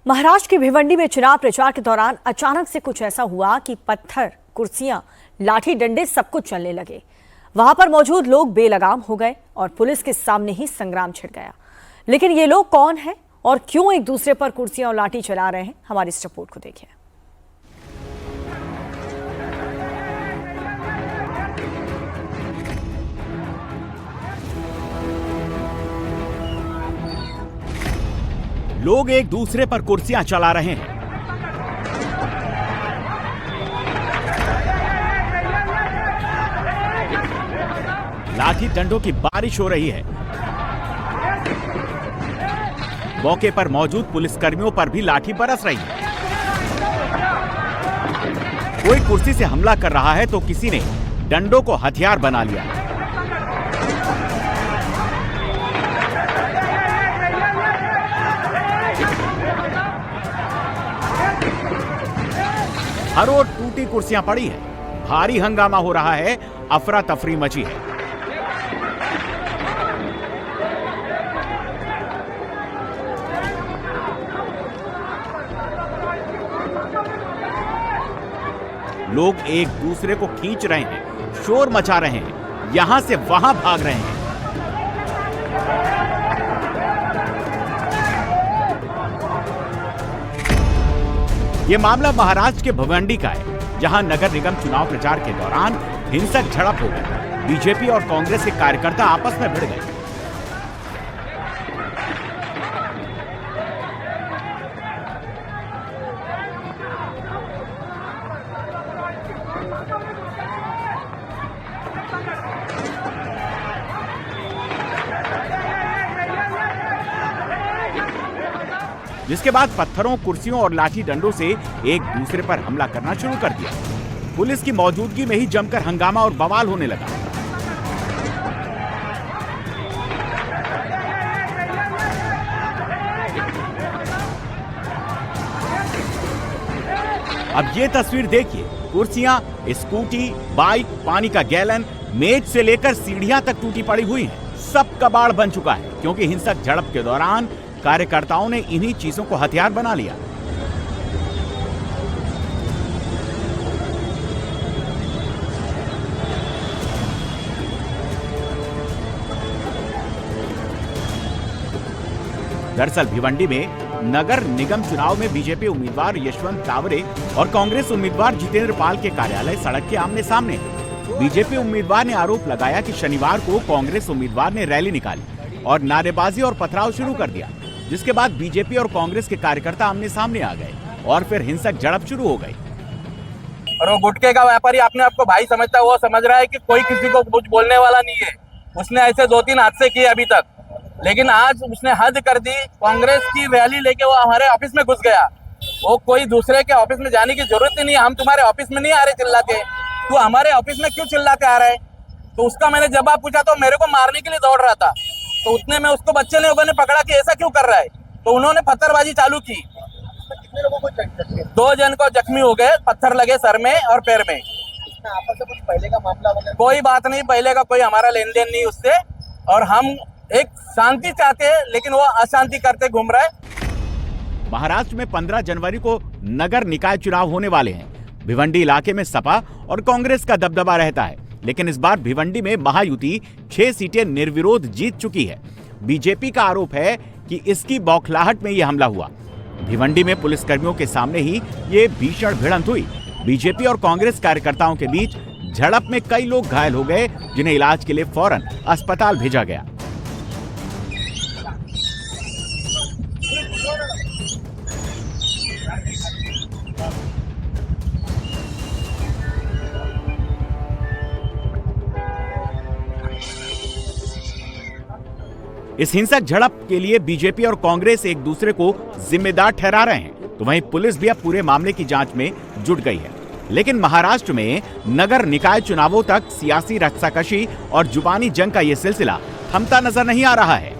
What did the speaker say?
महाराष्ट्र की भिवंडी में चुनाव प्रचार के दौरान अचानक से कुछ ऐसा हुआ कि पत्थर, कुर्सियां, लाठी डंडे सब कुछ चलने लगे। वहां पर मौजूद लोग बेलगाम हो गए और पुलिस के सामने ही संग्राम छिड़ गया। लेकिन ये लोग कौन हैं और क्यों एक दूसरे पर कुर्सियां और लाठी चला रहे हैं, हमारी इस रिपोर्ट को देखिए। लोग एक दूसरे पर कुर्सियां चला रहे हैं। लाठी डंडों की बारिश हो रही है। मौके पर मौजूद पुलिसकर्मियों पर भी लाठी बरस रही है। कोई कुर्सी से हमला कर रहा है तो किसी ने डंडों को हथियार बना लिया। हर ओर टूटी कुर्सियां पड़ी है। भारी हंगामा हो रहा है। अफरा तफरी मची है। लोग एक दूसरे को खींच रहे हैं, शोर मचा रहे हैं, यहां से वहां भाग रहे हैं। ये मामला महाराष्ट्र के भिवंडी का है, जहां नगर निगम चुनाव प्रचार के दौरान हिंसक झड़प हो गई। बीजेपी और कांग्रेस के कार्यकर्ता आपस में भिड़ गए। जिसके बाद पत्थरों, कुर्सियों और लाठी डंडों से एक दूसरे पर हमला करना शुरू कर दिया। पुलिस की मौजूदगी में ही जमकर हंगामा और बवाल होने लगा। अब ये तस्वीर देखिए। कुर्सियां, स्कूटी, बाइक, पानी का गैलन, मेज से लेकर सीढ़ियां तक टूटी पड़ी हुई हैं। सब कबाड़ बन चुका है, क्योंकि हिंसक झड़प के दौरान कार्यकर्ताओं ने इन्हीं चीजों को हथियार बना लिया। दरअसल भिवंडी में नगर निगम चुनाव में बीजेपी उम्मीदवार यशवंत कावरे और कांग्रेस उम्मीदवार जितेंद्र पाल के कार्यालय सड़क के आमने सामने है। बीजेपी उम्मीदवार ने आरोप लगाया कि शनिवार को कांग्रेस उम्मीदवार ने रैली निकाली और नारेबाजी और पथराव शुरू कर दिया, जिसके बाद बीजेपी और कांग्रेस के कार्यकर्ता आमने सामने आ गए और फिर हिंसक झड़प शुरू हो गई। और वो गुटखे का व्यापारी अपने आप को भाई समझता है, वो समझ रहा है कि कोई किसी को कुछ बोलने वाला नहीं है। उसने ऐसे 2-3 हादसे किए अभी तक, लेकिन आज उसने हद कर दी। कांग्रेस की रैली लेके वो हमारे ऑफिस में घुस गया। वो कोई दूसरे के ऑफिस में जाने की जरूरत ही नहीं है। हम तुम्हारे ऑफिस में नहीं आ रहे चिल्ला के, तू हमारे ऑफिस में क्यों चिल्ला के आ रहा है? तो उसका मैंने जवाब पूछा तो मेरे को मारने के लिए दौड़ रहा था। तो उतने में उसको बच्चे लोगों ने पकड़ा कि ऐसा क्यों कर रहा है, तो उन्होंने पत्थरबाजी चालू की। कितने लोगों को 2 जन को जख्मी हो गए, पत्थर लगे सर में और पैर में। आपस में कुछ पहले का मामला वगैरह? कोई बात नहीं, पहले का कोई हमारा लेन देन नहीं उससे। और हम एक शांति चाहते हैं, लेकिन वो अशांति करते घूम रहा है। महाराष्ट्र में 15 जनवरी को नगर निकाय चुनाव होने वाले हैं। भिवंडी इलाके में सपा और कांग्रेस का दबदबा रहता है, लेकिन इस बार भिवंडी में महायुति 6 सीटें निर्विरोध जीत चुकी है। बीजेपी का आरोप है कि इसकी बौखलाहट में यह हमला हुआ। भिवंडी में पुलिसकर्मियों के सामने ही ये भीषण भिड़ंत हुई। बीजेपी और कांग्रेस कार्यकर्ताओं के बीच झड़प में कई लोग घायल हो गए, जिन्हें इलाज के लिए फौरन अस्पताल भेजा गया। इस हिंसक झड़प के लिए बीजेपी और कांग्रेस एक दूसरे को जिम्मेदार ठहरा रहे हैं, तो वहीं पुलिस भी अब पूरे मामले की जांच में जुट गई है। लेकिन महाराष्ट्र में नगर निकाय चुनावों तक सियासी रस्साकशी और जुबानी जंग का ये सिलसिला थमता नजर नहीं आ रहा है।